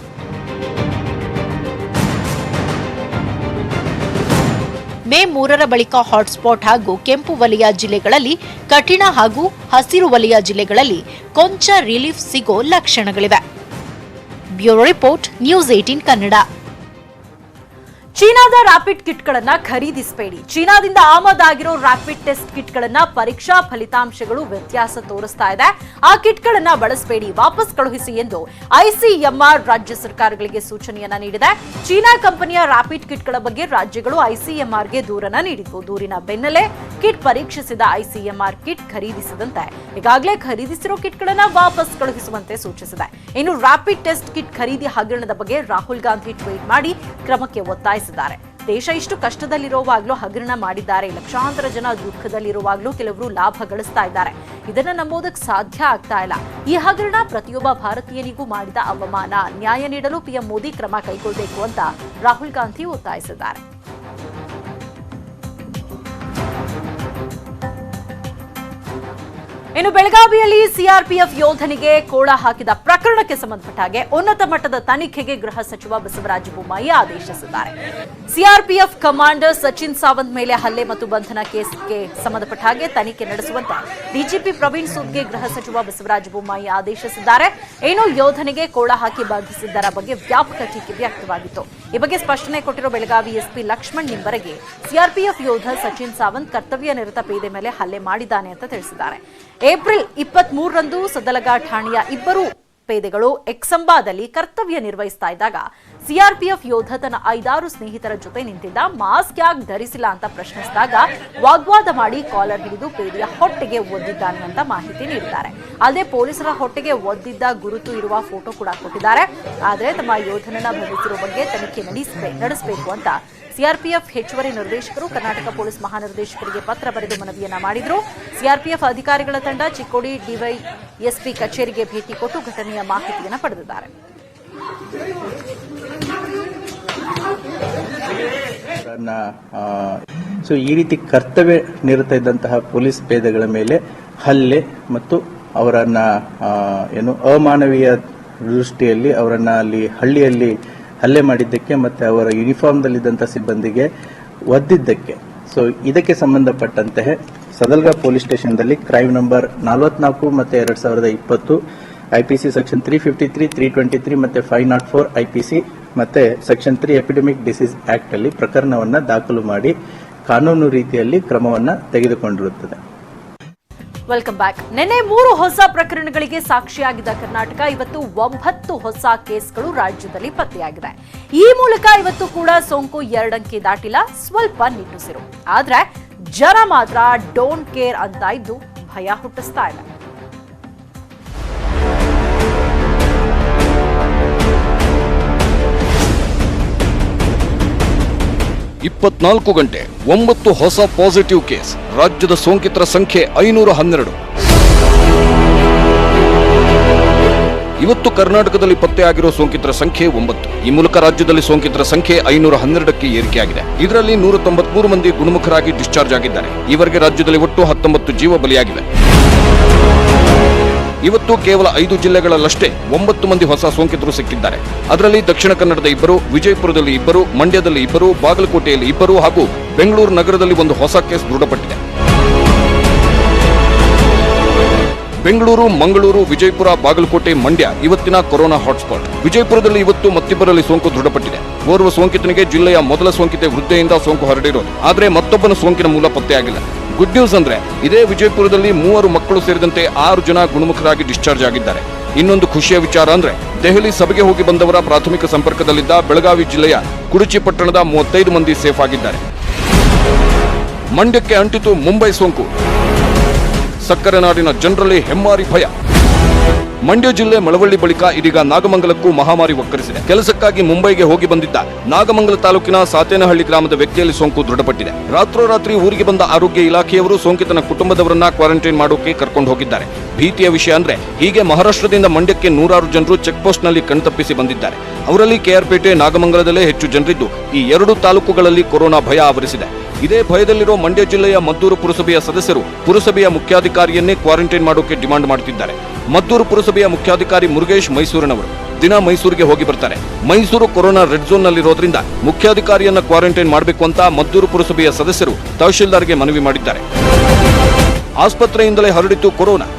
ಮೇ 3ರ ಬಳಿಕ ಹಾಟ್ಸ್ಪಾಟ್ ಹಾಗೂ ಕೆಂಪು ವಲಯ ಜಿಲ್ಲೆಗಳಲ್ಲಿ ಕಠಿಣ ಹಾಗೂ ಹಸಿರು ವಲಯ ಜಿಲ್ಲೆಗಳಲ್ಲಿ ಕೊಂಚ ರಿಲೀಫ್ ಸಿಗೋ ಲಕ್ಷಣಗಳಿವೆ. Bureau report, news 18 Kannada. ಚೀನಾದ ರ್ಯಾಪಿಡ್ ಕಿಟ್ಗಳನ್ನ ಖರೀದಿಸಬೇಡಿ. ಚೀನಾದಿಂದ ಆಮದಾಗಿರೋ ರ್ಯಾಪಿಡ್ ಟೆಸ್ಟ್ ಕಿಟ್ಗಳನ್ನ ಪರೀಕ್ಷಾ ಫಲಿತಾಂಶಗಳು ವ್ಯತ್ಯಾಸ ತೋರಿಸ್ತಾ ಇದೆ. ಆ ಕಿಟ್ಗಳನ್ನ ಬಳಸಬೇಡಿ, ವಾಪಸ್ ಕಳುಹಿಸಿ ಎಂದು ಐಸಿಎಂಆರ್ ರಾಜ್ಯ ಸರ್ಕಾರಗಳಿಗೆ ಸೂಚನೆಯನ್ನ ನೀಡಿದೆ. ಚೀನಾ ಕಂಪನಿಯ ರ್ಯಾಪಿಡ್ ಕಿಟ್ಗಳ ಬಗ್ಗೆ ರಾಜ್ಯಗಳು ಐಸಿಎಂಆರ್ಗೆ ದೂರನ್ನ ನೀಡಿದ್ವು. ದೂರಿನ ಬೆನ್ನಲ್ಲೇ ಕಿಟ್ ಪರೀಕ್ಷಿಸಿದ ಐಸಿಎಂಆರ್ ಕಿಟ್ ಖರೀದಿಸದಂತೆ ಈಗಾಗಲೇ ಖರೀದಿಸಿರೋ ಕಿಟ್ಗಳನ್ನ ವಾಪಸ್ ಕಳುಹಿಸುವಂತೆ ಸೂಚಿಸಿದೆ. ಇನ್ನು ರ್ಯಾಪಿಡ್ ಟೆಸ್ಟ್ ಕಿಟ್ ಖರೀದಿ ಹಗರಣದ ಬಗ್ಗೆ ರಾಹುಲ್ ಗಾಂಧಿ ಟ್ವೀಟ್ ಮಾಡಿ ಕ್ರಮಕ್ಕೆ ಒತ್ತಾಯಿಸಿದ್ದಾರೆ. ದೇಶ ಇಷ್ಟು ಕಷ್ಟದಲ್ಲಿರುವಾಗಲೂ ಹಗರಣ ಮಾಡಿದ್ದಾರೆ. ಲಕ್ಷಾಂತರ ಜನ ದುಃಖದಲ್ಲಿರುವಾಗಲೂ ಕೆಲವರು ಲಾಭ ಗಳಿಸ್ತಾ ಇದ್ದಾರೆ. ಇದನ್ನ ನಂಬೋದಕ್ಕೆ ಸಾಧ್ಯ ಆಗ್ತಾ ಇಲ್ಲ. ಈ ಹಗರಣ ಪ್ರತಿಯೊಬ್ಬ ಭಾರತೀಯನಿಗೂ ಮಾಡಿದ ಅವಮಾನ. ನ್ಯಾಯ ನೀಡಲು ಪಿಎಂ ಮೋದಿ ಕ್ರಮ ಕೈಗೊಳ್ಳಬೇಕು ಅಂತ ರಾಹುಲ್ ಗಾಂಧಿ ಒತ್ತಾಯಿಸಿದ್ದಾರೆ. ಇನ್ನು ಬೆಳಗಾವಿಯಲ್ಲಿ ಸಿಆರ್ಪಿಎಫ್ ಯೋಧನಿಗೆ ಕೋಳ ಹಾಕಿದ ಪ್ರಕರಣಕ್ಕೆ ಸಂಬಂಧಪಟ್ಟ ಹಾಗೆ ಉನ್ನತ ಮಟ್ಟದ ತನಿಖೆಗೆ ಗೃಹ ಸಚಿವ ಬಸವರಾಜ ಬೊಮ್ಮಾಯಿ ಆದೇಶಿಸಿದ್ದಾರೆ. ಸಿಆರ್ಪಿಎಫ್ ಕಮಾಂಡರ್ ಸಚಿನ್ ಸಾವಂತ್ ಮೇಲೆ ಹಲ್ಲೆ ಮತ್ತು ಬಂಧನ ಕೇಸ್ಗೆ ಸಂಬಂಧಪಟ್ಟ ಹಾಗೆ ತನಿಖೆ ನಡೆಸುವಂತೆ ಡಿಜಿಪಿ ಪ್ರವೀಣ್ ಸೂದ್ಗೆ ಗೃಹ ಸಚಿವ ಬಸವರಾಜ ಬೊಮ್ಮಾಯಿ ಆದೇಶಿಸಿದ್ದಾರೆ. ಏನು ಯೋಧನಿಗೆ ಕೋಳ ಹಾಕಿ ಬಂಧಿಸಿದ್ದರ ಬಗ್ಗೆ ವ್ಯಾಪಕ ಟೀಕೆ ವ್ಯಕ್ತವಾಗಿತ್ತು. ಈ ಬಗ್ಗೆ ಸ್ಪಷ್ಟನೆ ಕೊಟ್ಟಿರೋ ಬೆಳಗಾವಿ ಎಸ್ಪಿ ಲಕ್ಷ್ಮಣ್ ನಿಂಬರಗೆ ಸಿಆರ್ಪಿಎಫ್ ಯೋಧ ಸಚಿನ್ ಸಾವಂತ್ ಕರ್ತವ್ಯ ನಿರತ ಪೇದೆ ಮೇಲೆ ಹಲ್ಲೆ ಮಾಡಿದ್ದಾನೆ ಅಂತ ತಿಳಿಸಿದ್ದಾರೆ. ಏಪ್ರಿಲ್ 23ರಂದು ಸದಲಗ ಠಾಣೆಯ ಇಬ್ಬರು ಪೇದೆಗಳು ಎಕ್ಸಂಬಾದಲ್ಲಿ ಕರ್ತವ್ಯ ನಿರ್ವಹಿಸ್ತಾ ಇದ್ದಾಗ ಸಿಆರ್ಪಿಎಫ್ ಯೋಧ ತನ್ನ 5-6 ಸ್ನೇಹಿತರ ಜೊತೆ ನಿಂತಿದ್ದ. ಮಾಸ್ಕ್ ಯಾಕೆ ಧರಿಸಿಲ್ಲ ಅಂತ ಪ್ರಶ್ನಿಸಿದಾಗ ವಾಗ್ವಾದ ಮಾಡಿ ಕಾಲರ್ ಹಿಡಿದು ಪೇದೆಯ ಹೊಟ್ಟೆಗೆ ಒದ್ದಿದ್ದಾನೆ ಅಂತ ಮಾಹಿತಿ ನೀಡಿದ್ದಾರೆ. ಅಲ್ಲದೆ ಪೊಲೀಸರ ಹೊಟ್ಟೆಗೆ ಒದ್ದಿದ್ದ ಗುರುತು ಇರುವ ಫೋಟೋ ಕೂಡ ಕೊಟ್ಟಿದ್ದಾರೆ. ಆದರೆ ತಮ್ಮ ಯೋಧನನ್ನ ಬಂಧಿಸಿರುವ ಬಗ್ಗೆ ತನಿಖೆ ನಡೆಸಬೇಕು ಅಂತ ಸಿಆರ್ಪಿಎಫ್ ಹೆಚ್ಚುವರಿ ನಿರ್ದೇಶಕರು ಕರ್ನಾಟಕ ಪೊಲೀಸ್ ಮಹಾನಿರ್ದೇಶಕರಿಗೆ ಪತ್ರ ಬರೆದು ಮನವಿಯನ್ನ ಮಾಡಿದ್ರು. ಸಿಆರ್ಪಿಎಫ್ ಅಧಿಕಾರಿಗಳ ತಂಡ ಚಿಕ್ಕೋಡಿ ಡಿವೈಎಸ್ಪಿ ಕಚೇರಿಗೆ ಭೇಟಿ ಕೊಟ್ಟು ಘಟನೆಯ ಮಾಹಿತಿಯನ್ನು ಪಡೆದಿದ್ದಾರೆ. ಈ ರೀತಿ ಕರ್ತವ್ಯ ನಿರತ ಇದ್ದಂತಹ ಪೊಲೀಸ್ ಪೇದೆಗಳ ಮೇಲೆ ಹಲ್ಲೆ ಮತ್ತು ಅವರನ್ನ ಅಮಾನವೀಯ ದೃಷ್ಟಿಯಲ್ಲಿ ಅವರನ್ನ ಅಲ್ಲಿ ಹಳ್ಳಿಯಲ್ಲಿ ಹಲ್ಲೆ ಮಾಡಿದ್ದಕ್ಕೆ ಮತ್ತೆ ಅವರ ಯೂನಿಫಾರ್ಮ್ದಲ್ಲಿದ್ದಂತಹ ಸಿಬ್ಬಂದಿಗೆ ಒದ್ದಿದ್ದಕ್ಕೆ ಇದಕ್ಕೆ ಸಂಬಂಧಪಟ್ಟಂತೆ ಸದಲ್ಗಾ ಪೊಲೀಸ್ ಸ್ಟೇಷನ್ದಲ್ಲಿ ಕ್ರೈಮ್ ನಂಬರ್ 44 ಮತ್ತೆ 2020 ಐಪಿಸಿ ಸೆಕ್ಷನ್ 353, 323 ಮತ್ತೆ 504 ಐಪಿಸಿ ಮತ್ತೆ ಸೆಕ್ಷನ್ 3 ಎಪಿಡೆಮಿಕ್ ಡಿಸೀಸ್ ಆಕ್ಟ್ ಅಲ್ಲಿ ಪ್ರಕರಣವನ್ನ ದಾಖಲು ಮಾಡಿ ಕಾನೂನು ರೀತಿಯಲ್ಲಿ ಕ್ರಮವನ್ನ ತೆಗೆದುಕೊಂಡಿರುತ್ತದೆ. Welcome back. ನಿನ್ನೆ 3 ಹೊಸ ಪ್ರಕರಣಗಳಿಗೆ ಸಾಕ್ಷಿಯಾಗಿದ್ದ ಕರ್ನಾಟಕ ಇವತ್ತು 9 ಹೊಸ ಕೇಸ್ಗಳು ರಾಜ್ಯದಲ್ಲಿ ಪತ್ತೆಯಾಗಿದೆ. ಈ ಮೂಲಕ ಇವತ್ತು ಕೂಡ ಸೋಂಕು 2 ಅಂಕೆ ದಾಟಿಲ್ಲ, ಸ್ವಲ್ಪ ನಿಟ್ಟುಸಿರು. ಆದ್ರೆ ಜನ ಮಾತ್ರ ಡೋಂಟ್ ಕೇರ್ ಅಂತ ಇದ್ದು ಭಯ ಹುಟ್ಟಿಸ್ತಾ ಇಲ್ಲ. 24 ಗಂಟೆ 9 ಹೊಸ ಪಾಸಿಟಿವ್ ಕೇಸ್. ರಾಜ್ಯದ ಸೋಂಕಿತರ ಸಂಖ್ಯೆ 512. ಇವತ್ತು ಕರ್ನಾಟಕದಲ್ಲಿ ಪತ್ತೆಯಾಗಿರೋ ಸೋಂಕಿತರ ಸಂಖ್ಯೆ 9. ಈ ಮೂಲಕ ರಾಜ್ಯದಲ್ಲಿ ಸೋಂಕಿತರ ಸಂಖ್ಯೆ 512ಕ್ಕೆ ಏರಿಕೆಯಾಗಿದೆ. ಇದರಲ್ಲಿ 193 ಮಂದಿ ಗುಣಮುಖರಾಗಿ ಡಿಸ್ಚಾರ್ಜ್ ಆಗಿದ್ದಾರೆ. ಈವರೆಗೆ ರಾಜ್ಯದಲ್ಲಿ ಒಟ್ಟು 19 ಜೀವ ಬಲಿಯಾಗಿವೆ. ಇವತ್ತು ಕೇವಲ 5 ಜಿಲ್ಲೆಗಳಲ್ಲಷ್ಟೇ 9 ಮಂದಿ ಹೊಸ ಸೋಂಕಿತರು ಸಿಕ್ಕಿದ್ದಾರೆ. ಅದರಲ್ಲಿ ದಕ್ಷಿಣ ಕನ್ನಡದ 2, ವಿಜಯಪುರದಲ್ಲಿ 2, ಮಂಡ್ಯದಲ್ಲಿ 2, ಬಾಗಲಕೋಟೆಯಲ್ಲಿ 2 ಹಾಗೂ ಬೆಂಗಳೂರು ನಗರದಲ್ಲಿ ಒಂದು ಹೊಸ ಕೇಸ್ ದೃಢಪಟ್ಟಿದೆ. ಬೆಂಗಳೂರು, ಮಂಗಳೂರು, ವಿಜಯಪುರ, ಬಾಗಲಕೋಟೆ, ಮಂಡ್ಯ ಇವತ್ತಿನ ಕೊರೋನಾ ಹಾಟ್ಸ್ಪಾಟ್. ವಿಜಯಪುರದಲ್ಲಿ ಇವತ್ತು ಮತ್ತಿಬ್ಬರಲ್ಲಿ ಸೋಂಕು ದೃಢಪಟ್ಟಿದೆ. ಓರ್ವ ಸೋಂಕಿತನಿಗೆ ಜಿಲ್ಲೆಯ ಮೊದಲ ಸೋಂಕಿತ ವೃದ್ಧೆಯಿಂದ ಸೋಂಕು ಹರಡಿರೋದು. ಆದರೆ ಮತ್ತೊಬ್ಬನ ಸೋಂಕಿನ ಮೂಲ ಪತ್ತೆಯಾಗಿಲ್ಲ. ಗುಡ್ ನ್ಯೂಸ್ ಅಂದ್ರೆ ಇದೇ ವಿಜಯಪುರದಲ್ಲಿ 3 ಮಕ್ಕಳು ಸೇರಿದಂತೆ 6 ಜನ ಗುಣಮುಖರಾಗಿ ಡಿಸ್ಚಾರ್ಜ್ ಆಗಿದ್ದಾರೆ. ಇನ್ನೊಂದು ಖುಷಿಯ ವಿಚಾರ ಅಂದ್ರೆ ದೆಹಲಿ ಸಭೆಗೆ ಹೋಗಿ ಬಂದವರ ಪ್ರಾಥಮಿಕ ಸಂಪರ್ಕದಲ್ಲಿದ್ದ ಬೆಳಗಾವಿ ಜಿಲ್ಲೆಯ ಕುಡುಚಿ ಪಟ್ಟಣದ 35 ಮಂದಿ ಸೇಫ್ ಆಗಿದ್ದಾರೆ. ಮಂಡ್ಯಕ್ಕೆ ಅಂಟಿತು ಮುಂಬೈ ಸೋಂಕು. ಸಕ್ಕರೆ ನಾಡಿನ ಜನರಲ್ಲಿ ಹೆಮ್ಮಾರಿ ಭಯ. ಮಂಡ್ಯ ಜಿಲ್ಲೆ ಮಳವಳ್ಳಿ ಬಳಿಕ ಇದೀಗ ನಾಗಮಂಗಲಕ್ಕೂ ಮಹಾಮಾರಿ ಒಕ್ಕರಿಸಿದೆ. ಕೆಲಸಕ್ಕಾಗಿ ಮುಂಬೈಗೆ ಹೋಗಿ ಬಂದಿದ್ದ ನಾಗಮಂಗಲ ತಾಲೂಕಿನ ಸಾತೇನಹಳ್ಳಿ ಗ್ರಾಮದ ವ್ಯಕ್ತಿಯಲ್ಲಿ ಸೋಂಕು ದೃಢಪಟ್ಟಿದೆ. ರಾತ್ರೋರಾತ್ರಿ ಊರಿಗೆ ಬಂದ ಆರೋಗ್ಯ ಇಲಾಖೆಯವರು ಸೋಂಕಿತನ ಕುಟುಂಬದವರನ್ನ ಕ್ವಾರಂಟೈನ್ ಮಾಡೋಕೆ ಕರ್ಕೊಂಡು ಹೋಗಿದ್ದಾರೆ. ಭೀತಿಯ ವಿಷಯ ಅಂದ್ರೆ ಹೀಗೆ ಮಹಾರಾಷ್ಟ್ರದಿಂದ ಮಂಡ್ಯಕ್ಕೆ 100 ಜನರು ಚೆಕ್ ಪೋಸ್ಟ್ ನಲ್ಲಿ ಕಣ್ತಪ್ಪಿಸಿ ಬಂದಿದ್ದಾರೆ. ಅವರಲ್ಲಿ ಕೆಆರ್ಪೇಟೆ, ನಾಗಮಂಗಲದಲ್ಲೇ ಹೆಚ್ಚು ಜನರಿದ್ದು ಈ 2 ತಾಲೂಕುಗಳಲ್ಲಿ ಕೊರೋನಾ ಭಯ ಆವರಿಸಿದೆ. ಇದೇ ಭಯದಲ್ಲಿರೋ ಮಂಡ್ಯ ಜಿಲ್ಲೆಯ ಮದ್ದೂರು ಪುರಸಭೆಯ ಸದಸ್ಯರು ಪುರಸಭೆಯ ಮುಖ್ಯಾಧಿಕಾರಿಯನ್ನೇ ಕ್ವಾರಂಟೈನ್ ಮಾಡೋಕೆ ಡಿಮಾಂಡ್ ಮಾಡುತ್ತಿದ್ದಾರೆ. ಮದ್ದೂರು ಪುರಸಭೆಯ ಮುಖ್ಯಾಧಿಕಾರಿ ಮುರುಗೇಶ್ ಮೈಸೂರಿನವರು ದಿನ ಮೈಸೂರಿಗೆ ಹೋಗಿ ಬರ್ತಾರೆ. ಮೈಸೂರು ಕೊರೋನಾ ರೆಡ್ ಝೋನ್ ನಲ್ಲಿರೋದ್ರಿಂದ ಮುಖ್ಯಾಧಿಕಾರಿಯನ್ನ ಕ್ವಾರಂಟೈನ್ ಮಾಡಬೇಕು ಅಂತ ಮದ್ದೂರು ಪುರಸಭೆಯ ಸದಸ್ಯರು ತಹಶೀಲ್ದಾರ್ಗೆ ಮನವಿ ಮಾಡಿದ್ದಾರೆ. ಆಸ್ಪತ್ರೆಯಿಂದಲೇ ಹರಡಿತು ಕೊರೋನಾ.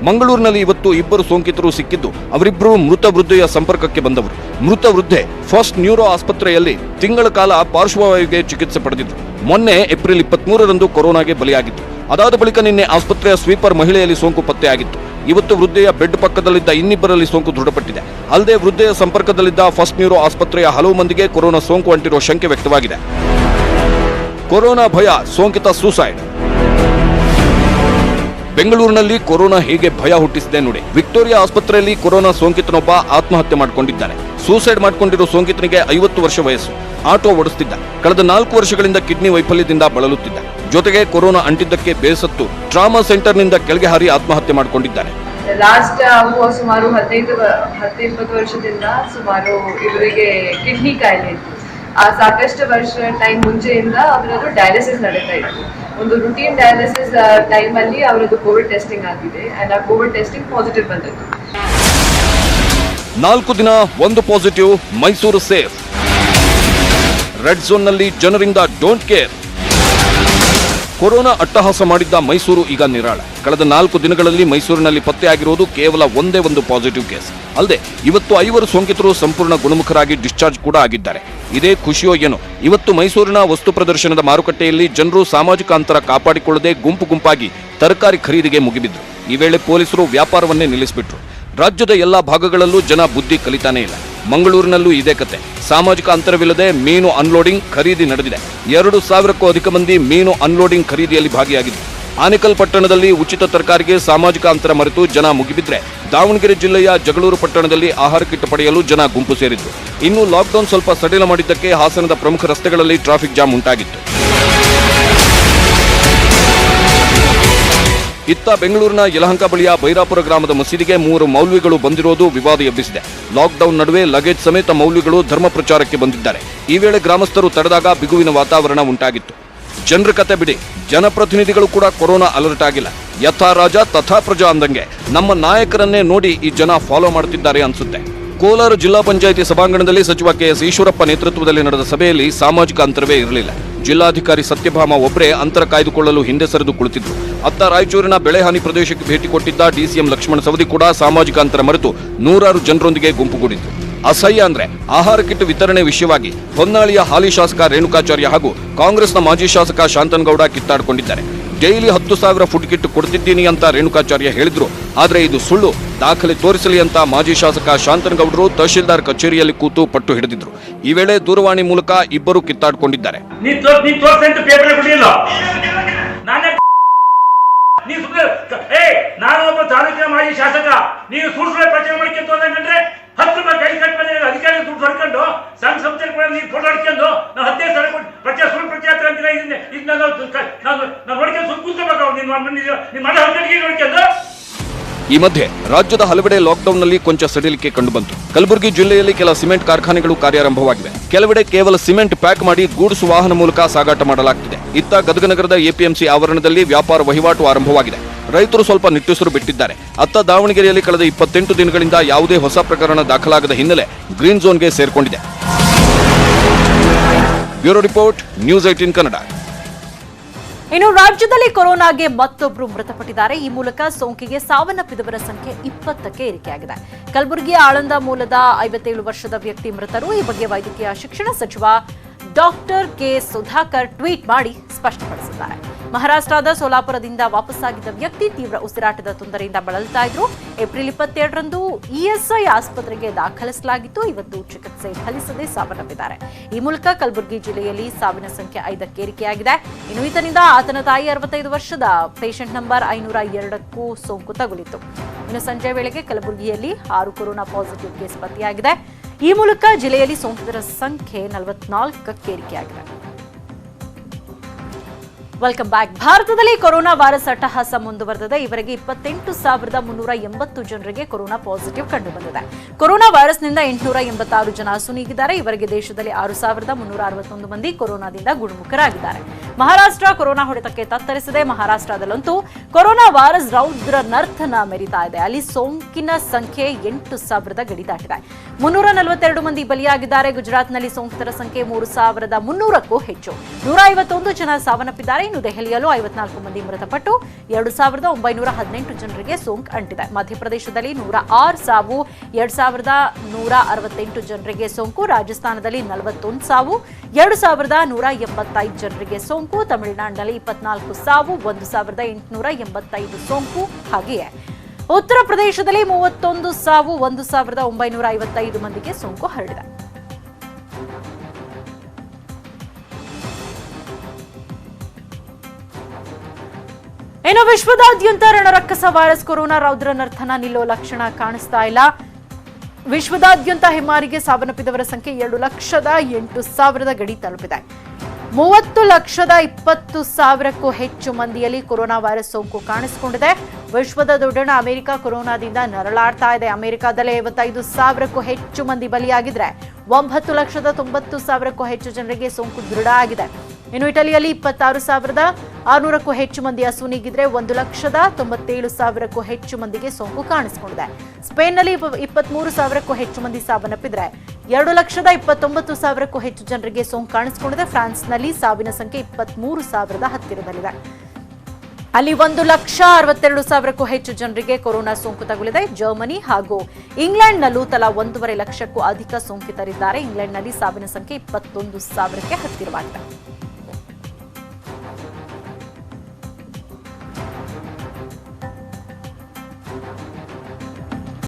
ಮಂಗಳೂರಿನಲ್ಲಿ ಇವತ್ತು 2 ಸೋಂಕಿತರು ಸಿಕ್ಕಿದ್ದು ಅವರಿಬ್ಬರು ಮೃತ ವೃದ್ಧೆಯ ಸಂಪರ್ಕಕ್ಕೆ ಬಂದವರು. ಮೃತ ವೃದ್ಧೆ ಫಸ್ಟ್ ನ್ಯೂರೋ ಆಸ್ಪತ್ರೆಯಲ್ಲಿ ತಿಂಗಳ ಕಾಲ ಪಾರ್ಶ್ವವಾಯುವಿಗೆ ಚಿಕಿತ್ಸೆ ಪಡೆದಿದ್ರು. ಮೊನ್ನೆ ಏಪ್ರಿಲ್ 23ರಂದು ಕೊರೋನಾಗೆ ಬಲಿಯಾಗಿತ್ತು. ಅದಾದ ಬಳಿಕ ನಿನ್ನೆ ಆಸ್ಪತ್ರೆಯ ಸ್ವೀಪರ್ ಮಹಿಳೆಯಲ್ಲಿ ಸೋಂಕು ಪತ್ತೆಯಾಗಿತ್ತು. ಇವತ್ತು ವೃದ್ಧೆಯ ಬೆಡ್ ಪಕ್ಕದಲ್ಲಿದ್ದ ಇನ್ನಿಬ್ಬರಲ್ಲಿ ಸೋಂಕು ದೃಢಪಟ್ಟಿದೆ. ಅಲ್ಲದೆ ವೃದ್ಧೆಯ ಸಂಪರ್ಕದಲ್ಲಿದ್ದ ಫಸ್ಟ್ ನ್ಯೂರೋ ಆಸ್ಪತ್ರೆಯ ಹಲವು ಮಂದಿಗೆ ಕೊರೋನಾ ಸೋಂಕು ಅಂಟಿರುವ ಶಂಕೆ ವ್ಯಕ್ತವಾಗಿದೆ. ಕೊರೋನಾ ಭಯ, ಸೋಂಕಿತ ಸೂಸೈಡ್. ಬೆಂಗಳೂರಿನಲ್ಲಿ ಕೊರೋನಾ ಹೇಗೆ ಭಯ ಹುಟ್ಟಿಸಿದೆ ನೋಡಿ. ವಿಕ್ಟೋರಿಯಾ ಆಸ್ಪತ್ರೆಯಲ್ಲಿ ಕೊರೋನಾ ಸೋಂಕಿತನೊಬ್ಬ ಆತ್ಮಹತ್ಯೆ ಮಾಡಿಕೊಂಡಿದ್ದಾನೆ. ಸೂಸೈಡ್ ಮಾಡಿಕೊಂಡಿರೋ ಸೋಂಕಿತನಿಗೆ 50 ವರ್ಷ ವಯಸ್ಸು. ಆಟೋ ಓಡಿಸುತ್ತಿದ್ದ. ಕಳೆದ 4 ವರ್ಷಗಳಿಂದ ಕಿಡ್ನಿ ವೈಫಲ್ಯದಿಂದ ಬಳಲುತ್ತಿದ್ದ. ಜೊತೆಗೆ ಕೊರೋನಾ ಅಂಟಿದ್ದಕ್ಕೆ ಬೇಸತ್ತು ಟ್ರಾಮಾ ಸೆಂಟರ್ನಿಂದ ಕೆಳಗೆ ಹಾರಿ ಆತ್ಮಹತ್ಯೆ ಮಾಡಿಕೊಂಡಿದ್ದಾನೆ. ಲಾಸ್ಟ್ ಸುಮಾರು 15-20 ವರ್ಷದಿಂದ ಸುಮಾರು ಇವರಿಗೆ ಕಿಡ್ನಿ ಕಾಯಿಲೆ ಇತ್ತು. ಸಾಕಷ್ಟು ವರ್ಷ ಟೈಮ್ ಮುಂಚೆಯಿಂದ ಅವರದ್ದು ಡಯಾಲಿಸಿಸ್ ನಡೀತಾ ಇತ್ತು. ಒಂದು ರುಟೀನ್ ಡಯಾಲಿಸಿಸ್ ಟೈಮ್ ಅಲ್ಲಿ ಅವರದ್ದು ಕೋವಿಡ್ ಟೆಸ್ಟಿಂಗ್ ಆಗಿದೆ. ಅಂಡ್ ಆ ಕೋವಿಡ್ ಟೆಸ್ಟಿಂಗ್ ಪಾಸಿಟಿವ್ ಬಂದಿತ್ತು. 4 ದಿನ 1 positive. Mysuru safe. Red zone ನಲ್ಲಿ ಜನರಿಂದ ಡೋಂಟ್ ಕೇರ್. ಕೊರೋನಾ ಅಟ್ಟಹಾಸ ಮಾಡಿದ್ದ ಮೈಸೂರು ಈಗ ನಿರಾಳ. ಕಳೆದ 4 ದಿನಗಳಲ್ಲಿ ಮೈಸೂರಿನಲ್ಲಿ ಪತ್ತೆಯಾಗಿರುವುದು ಕೇವಲ ಒಂದೇ ಒಂದು ಪಾಸಿಟಿವ್ ಕೇಸ್. ಅಲ್ಲದೆ ಇವತ್ತು 5 ಸೋಂಕಿತರು ಸಂಪೂರ್ಣ ಗುಣಮುಖರಾಗಿ ಡಿಸ್ಚಾರ್ಜ್ ಕೂಡ ಆಗಿದ್ದಾರೆ. ಇದೇ ಖುಷಿಯೋ ಏನೋ, ಇವತ್ತು ಮೈಸೂರಿನ ವಸ್ತು ಪ್ರದರ್ಶನದ ಮಾರುಕಟ್ಟೆಯಲ್ಲಿ ಜನರು ಸಾಮಾಜಿಕ ಅಂತರ ಕಾಪಾಡಿಕೊಳ್ಳದೆ ಗುಂಪು ಗುಂಪಾಗಿ ತರಕಾರಿ ಖರೀದಿಗೆ ಮುಗಿಬಿದ್ರು. ಈ ವೇಳೆ ಪೊಲೀಸರು ವ್ಯಾಪಾರವನ್ನೇ ನಿಲ್ಲಿಸಿಬಿಟ್ರು. ರಾಜ್ಯದ ಎಲ್ಲಾ ಭಾಗಗಳಲ್ಲೂ ಜನ ಬುದ್ಧಿ ಕಲಿತಾನೇ ಇಲ್ಲ. ಮಂಗಳೂರಿನಲ್ಲೂ ಇದೇ ಕತೆ. ಸಾಮಾಜಿಕ ಅಂತರವಿಲ್ಲದೆ ಮೀನು ಅನ್ಲೋಡಿಂಗ್ ಖರೀದಿ ನಡೆದಿದೆ. 2,000ಕ್ಕೂ ಅಧಿಕ ಮಂದಿ ಮೀನು ಅನ್ಲೋಡಿಂಗ್ ಖರೀದಿಯಲ್ಲಿ ಭಾಗಿಯಾಗಿದ್ದರು. ಆನೇಕಲ್ ಪಟ್ಟಣದಲ್ಲಿ ಉಚಿತ ತರಕಾರಿಗೆ ಸಾಮಾಜಿಕ ಅಂತರ ಮರೆತು ಜನ ಮುಗಿಬಿದ್ರೆ, ದಾವಣಗೆರೆ ಜಿಲ್ಲೆಯ ಜಗಳೂರು ಪಟ್ಟಣದಲ್ಲಿ ಆಹಾರ ಕಿಟ್ ಪಡೆಯಲು ಜನ ಗುಂಪು ಸೇರಿದ್ರು. ಇನ್ನು ಲಾಕ್ಡೌನ್ ಸ್ವಲ್ಪ ಸಡಿಲ ಮಾಡಿದ್ದಕ್ಕೆ ಹಾಸನದ ಪ್ರಮುಖ ರಸ್ತೆಗಳಲ್ಲಿ ಟ್ರಾಫಿಕ್ ಜಾಮ್ ಉಂಟಾಗಿತ್ತು. ಇತ್ತ ಬೆಂಗಳೂರಿನ ಯಲಹಂಕ ಬಳಿಯ ಬೈರಾಪುರ ಗ್ರಾಮದ ಮಸೀದಿಗೆ 3 ಮೌಲ್ವಿಗಳು ಬಂದಿರೋದು ವಿವಾದ ಎಬ್ಬಿಸಿದೆ. ಲಾಕ್ಡೌನ್ ನಡುವೆ ಲಗೇಜ್ ಸಮೇತ ಮೌಲ್ವಿಗಳು ಧರ್ಮ ಪ್ರಚಾರಕ್ಕೆ ಬಂದಿದ್ದಾರೆ. ಈ ವೇಳೆ ಗ್ರಾಮಸ್ಥರು ತಡೆದಾಗ ಬಿಗುವಿನ ವಾತಾವರಣ ಉಂಟಾಗಿತ್ತು. ಜನರ ಕತೆ ಬಿಡಿ, ಜನಪ್ರತಿನಿಧಿಗಳು ಕೂಡ ಕೊರೋನಾ ಅಲರ್ಟ್ ಆಗಿಲ್ಲ. ಯಥಾ ರಾಜ ತಥಾ ಪ್ರಜಾ ಅಂದಂಗೆ ನಮ್ಮ ನಾಯಕರನ್ನೇ ನೋಡಿ ಈ ಜನ ಫಾಲೋ ಮಾಡುತ್ತಿದ್ದಾರೆ ಅನ್ಸುತ್ತೆ. ಕೋಲಾರ ಜಿಲ್ಲಾ ಪಂಚಾಯಿತಿ ಸಭಾಂಗಣದಲ್ಲಿ ಸಚಿವ ಕೆಎಸ್ ಈಶ್ವರಪ್ಪ ನೇತೃತ್ವದಲ್ಲಿ ನಡೆದ ಸಭೆಯಲ್ಲಿ ಸಾಮಾಜಿಕ ಅಂತರವೇ ಇರಲಿಲ್ಲ. ಜಿಲ್ಲಾಧಿಕಾರಿ ಸತ್ಯಭಾಮ ಒಬ್ಬರೇ ಅಂತರ ಕಾಯ್ದುಕೊಳ್ಳಲು ಹಿಂದೆ ಸರಿದು ಕುಳಿತಿದ್ರು. ಅತ್ತ ರಾಯಚೂರಿನ ಬೆಳೆಹಾನಿ ಪ್ರದೇಶಕ್ಕೆ ಭೇಟಿ ಕೊಟ್ಟಿದ್ದ ಡಿಸಿಎಂ ಲಕ್ಷ್ಮಣ ಸವದಿ ಕೂಡ ಸಾಮಾಜಿಕ ಅಂತರ ಮರೆತು 100 ಜನರೊಂದಿಗೆ ಗುಂಪುಗೂಡಿದ್ರು. ಅಸಹ್ಯ ಅಂದ್ರೆ ಆಹಾರ ಕಿಟ್ ವಿತರಣೆ ವಿಷಯವಾಗಿ ಹೊನ್ನಾಳಿಯ ಹಾಲಿ ಶಾಸಕ ರೇಣುಕಾಚಾರ್ಯ ಹಾಗೂ ಕಾಂಗ್ರೆಸ್ನ ಮಾಜಿ ಶಾಸಕ ಶಾಂತನಗೌಡ ಕಿತ್ತಾಡಿಕೊಂಡಿದ್ದಾರೆ. ಡೈಲಿ 10,000 ಫುಡ್ ಕಿಟ್ ಕೊಡ್ತಿದ್ದೀನಿ ಅಂತ ರೇಣುಕಾಚಾರ್ಯ ಹೇಳಿದ್ರು. ಆದ್ರೆ ಇದು ಸುಳ್ಳು, ದಾಖಲೆ ತೋರಿಸಲಿ ಅಂತ ಮಾಜಿ ಶಾಸಕ ಶಾಂತನಗೌಡರು ತಹಶೀಲ್ದಾರ್ ಕಚೇರಿಯಲ್ಲಿ ಕೂತು ಪಟ್ಟು ಹಿಡಿದಿದ್ರು. ಈ ವೇಳೆ ದೂರವಾಣಿ ಮೂಲಕ ಇಬ್ಬರು ಕಿತ್ತಾಡಿಕೊಂಡಿದ್ದಾರೆ. ನಾನೊಬ್ಬ ತಾಲೂಕಿನ ಮಾಜಿ ಶಾಸಕ, ನೀವು ಸುಳ್ಳು ಪ್ರಚಾರ ಮಾಡ್ಕೊಂತ ಹೋದಂಗಂದ್ರೆ 10 ರೂಪಾಯಿ ಕೈ ಕಟ್ ಮೇಲೆ ಅಧಿಕಾರಿ ದುಡ್ಡು ಹೊಡ್ಕೊಂಡು ಸಂಘ ಸಂಸ್ಥೆ ನೀವು ಫೋಟೋ ಹೊಡ್ಕೊಂಡು ನಾವು 15 ಸಾವಿರ ಪ್ರಚಾರ ಸುಳ್ಳು ಪ್ರಚಾರ ಅಂತಿಲ್ಲ. ಇದನ್ನ ನಾವು ನೋಡ್ಕೊಂಡು ಸುಳ್ಳು ಕೂತ್ಕೋಬೇಕು. ನಿಮ್ಮ ಮನೆ ಹೊರಗಡೆಗೆ ನೋಡ್ಕೊಂಡು. ಈ ಮಧ್ಯೆ ರಾಜ್ಯದ ಹಲವೆಡೆ ಲಾಕ್ಡೌನ್ನಲ್ಲಿ ಕೊಂಚ ಸಡಿಲಿಕೆ ಕಂಡುಬಂತು. ಕಲಬುರಗಿ ಜಿಲ್ಲೆಯಲ್ಲಿ ಕೆಲ ಸಿಮೆಂಟ್ ಕಾರ್ಖಾನೆಗಳು ಕಾರ್ಯಾರಂಭವಾಗಿವೆ. ಕೆಲವೆಡೆ ಕೇವಲ ಸಿಮೆಂಟ್ ಪ್ಯಾಕ್ ಮಾಡಿ ಗೂಡ್ಸ್ ವಾಹನ ಮೂಲಕ ಸಾಗಾಟ ಮಾಡಲಾಗ್ತಿದೆ. ಇತ್ತ ಗದಗ ನಗರದ ಎಪಿಎಂಸಿ ಆವರಣದಲ್ಲಿ ವ್ಯಾಪಾರ ವಹಿವಾಟು ಆರಂಭವಾಗಿದೆ. ರೈತರು ಸ್ವಲ್ಪ ನಿಟ್ಟುಸಿರು ಬಿಟ್ಟಿದ್ದಾರೆ. ಅತ್ತ ದಾವಣಗೆರೆಯಲ್ಲಿ ಕಳೆದ 28 ದಿನಗಳಿಂದ ಯಾವುದೇ ಹೊಸ ಪ್ರಕರಣ ದಾಖಲಾಗದ ಹಿನ್ನೆಲೆ ಗ್ರೀನ್ ಝೋನ್ಗೆ ಸೇರ್ಕೊಂಡಿದೆ. Bureau report, news 18 Kannada. ಇನ್ನು ರಾಜ್ಯದಲ್ಲಿ ಕೊರೋನಾಗೆ ಮತ್ತೊಬ್ಬರು ಮೃತಪಟ್ಟಿದ್ದಾರೆ. ಈ ಮೂಲಕ ಸೋಂಕಿಗೆ ಸಾವನ್ನಪ್ಪಿದವರ ಸಂಖ್ಯೆ 20ಕ್ಕೆ ಏರಿಕೆಯಾಗಿದೆ. ಕಲಬುರಗಿಯ ಆಳಂದ ಮೂಲದ 57 ವರ್ಷದ ವ್ಯಕ್ತಿ ಮೃತರು. ಈ ಬಗ್ಗೆ ವೈದ್ಯಕೀಯ ಶಿಕ್ಷಣ ಸಚಿವ ಡಾಕ್ಟರ್ ಕೆ ಸುಧಾಕರ್ ಟ್ವೀಟ್ ಮಾಡಿ ಸ್ಪಷ್ಟಪಡಿಸಿದ್ದಾರೆ. ಮಹಾರಾಷ್ಟ್ರದ ಸೋಲಾಪುರದಿಂದ ವಾಪಸ್ಸಾಗಿದ್ದ ವ್ಯಕ್ತಿ ತೀವ್ರ ಉಸಿರಾಟದ ತೊಂದರೆಯಿಂದ ಬಳಲ್ತಾ ಇದ್ರು. ಏಪ್ರಿಲ್ 22ರಂದು ಇಎಸ್ಐ ಆಸ್ಪತ್ರೆಗೆ ದಾಖಲಿಸಲಾಗಿತ್ತು. ಇವತ್ತು ಚಿಕಿತ್ಸೆ ಫಲಿಸದೆ ಸಾವನ್ನಪ್ಪಿದ್ದಾರೆ. ಈ ಮೂಲಕ ಕಲಬುರಗಿ ಜಿಲ್ಲೆಯಲ್ಲಿ ಸಾವಿನ ಸಂಖ್ಯೆ 5ಕ್ಕೆ ಏರಿಕೆಯಾಗಿದೆ. ಇನ್ನು ಈತನಿಂದ ಆತನ ತಾಯಿ 65 ವರ್ಷದ ಪೇಷಂಟ್ ನಂಬರ್ 502ಕ್ಕೂ ಸೋಂಕು ತಗುಲಿತ್ತು. ಇನ್ನು ಸಂಜೆ ವೇಳೆಗೆ ಕಲಬುರಗಿಯಲ್ಲಿ 6 ಕೊರೋನಾ ಪಾಸಿಟಿವ್ ಕೇಸ್ ಪತ್ತೆಯಾಗಿದೆ. ಈ ಮೂಲಕ ಜಿಲ್ಲೆಯಲ್ಲಿ ಸೋಂಕಿತರ ಸಂಖ್ಯೆ 44ಕ್ಕೆ ಏರಿಕೆಯಾಗಿದೆ. Welcome back. ಭಾರತದಲ್ಲಿ ಕೊರೋನಾ ವೈರಸ್ ಅಟ್ಟಹಾಸ ಮುಂದುವರೆದಿದೆ. ಇವರಿಗೆ 28,380 ಜನರಿಗೆ ಕೊರೋನಾ ಪಾಸಿಟಿವ್ ಕಂಡುಬಂದಿದೆ. ಕೊರೋನಾ ವೈರಸ್ನಿಂದ 886 ಜನ ಅಸುನೀಗಿದ್ದಾರೆ. ಇವರಿಗೆ ದೇಶದಲ್ಲಿ 6,361 ಮಂದಿ ಕೊರೋನಾದಿಂದ ಗುಣಮುಖರಾಗಿದ್ದಾರೆ. ಮಹಾರಾಷ್ಟ್ರ ಕೊರೋನಾ ಹೊಡೆತಕ್ಕೆ ತತ್ತರಿಸಿದೆ. ಮಹಾರಾಷ್ಟ್ರದಲ್ಲಂತೂ ಕೊರೋನಾ ವೈರಸ್ ರೌದ್ರ ನರ್ತನ ಮೆರಿತಾ ಇದೆ. ಅಲ್ಲಿ ಸೋಂಕಿನ ಸಂಖ್ಯೆ 8,000 ಗಡಿ ದಾಟಿದೆ. 342 ಮಂದಿ ಬಲಿಯಾಗಿದ್ದಾರೆ. ಗುಜರಾತ್ನಲ್ಲಿ ಸೋಂಕಿತರ ಸಂಖ್ಯೆ 3,300ಕ್ಕೂ ಹೆಚ್ಚು. 151 ಜನ ಸಾವನ್ನಪ್ಪಿದ್ದಾರೆ. ಇನ್ನು ದೆಹಲಿಯಲ್ಲೂ 54 ಮಂದಿ ಮೃತಪಟ್ಟು 2,918 ಜನರಿಗೆ ಸೋಂಕು ಅಂಟಿದೆ. ಮಧ್ಯಪ್ರದೇಶದಲ್ಲಿ 106 ಸಾವು, 2,168 ಜನರಿಗೆ ಸೋಂಕು. ರಾಜಸ್ಥಾನದಲ್ಲಿ 41 ಸಾವು, 2,185 ಜನರಿಗೆ ಸೋಂಕು. ತಮಿಳುನಾಡಿನಲ್ಲಿ 24 ಸಾವು, 1,885 ಸೋಂಕು. ಹಾಗೆಯೇ ಉತ್ತರ ಪ್ರದೇಶದಲ್ಲಿ 31 ಸಾವು, 1,955 ಮಂದಿಗೆ ಸೋಂಕು ಹರಡಿದೆ. ಇನ್ನು ವಿಶ್ವದಾದ್ಯಂತ ರಣರಕ್ಕಸ ವೈರಸ್ ಕೊರೋನಾ ರೌದ್ರ ನರ್ತನ ನಿಲ್ಲೋ ಲಕ್ಷಣ ಕಾಣಿಸ್ತಾ ಇಲ್ಲ. ವಿಶ್ವದಾದ್ಯಂತ ಹೆಮ್ಮಾರಿಗೆ ಸಾವನ್ನಪ್ಪಿದವರ ಸಂಖ್ಯೆ 2,08,000 ಗಡಿ ತಲುಪಿದೆ. 30,20,000ಕ್ಕೂ ಹೆಚ್ಚು ಮಂದಿಯಲ್ಲಿ ಕೊರೋನಾ ವೈರಸ್ ಸೋಂಕು ಕಾಣಿಸಿಕೊಂಡಿದೆ. ವಿಶ್ವದ ದೊಡ್ಡಣ ಅಮೆರಿಕ ಕೊರೋನಾದಿಂದ ನರಳಾಡ್ತಾ ಇದೆ. ಅಮೆರಿಕದಲ್ಲೇ 55,000ಕ್ಕೂ ಹೆಚ್ಚು ಮಂದಿ ಬಲಿಯಾಗಿದ್ರೆ 9,90,000ಕ್ಕೂ ಹೆಚ್ಚು ಜನರಿಗೆ ಸೋಂಕು ದೃಢ ಆಗಿದೆ. ಇನ್ನು ಇಟಲಿಯಲ್ಲಿ 26,600ಕ್ಕೂ ಹೆಚ್ಚು ಮಂದಿ ಅಸುನೀಗಿದ್ರೆ 1,97,000ಕ್ಕೂ ಹೆಚ್ಚು ಮಂದಿಗೆ ಸೋಂಕು ಕಾಣಿಸಿಕೊಂಡಿದೆ. ಸ್ಪೇನ್ನಲ್ಲಿ 23,000ಕ್ಕೂ ಹೆಚ್ಚು ಮಂದಿ ಸಾವನ್ನಪ್ಪಿದ್ರೆ 2,29,000ಕ್ಕೂ ಹೆಚ್ಚು ಜನರಿಗೆ ಸೋಂಕು ಕಾಣಿಸಿಕೊಂಡಿದೆ. ಫ್ರಾನ್ಸ್ನಲ್ಲಿ ಸಾವಿನ ಸಂಖ್ಯೆ 23,000 ಹತ್ತಿರದಲ್ಲಿದೆ. ಅಲ್ಲಿ 1,62,000ಕ್ಕೂ ಹೆಚ್ಚು ಜನರಿಗೆ ಕೊರೋನಾ ಸೋಂಕು ತಗುಲಿದೆ. ಜರ್ಮನಿ ಹಾಗೂ ಇಂಗ್ಲೆಂಡ್ನಲ್ಲೂ ತಲಾ 1,50,000ಕ್ಕೂ ಅಧಿಕ ಸೋಂಕಿತರಿದ್ದಾರೆ. ಇಂಗ್ಲೆಂಡ್ನಲ್ಲಿ ಸಾವಿನ ಸಂಖ್ಯೆ 21,000ಕ್ಕೆ ಹತ್ತಿರವಾಗಿದೆ.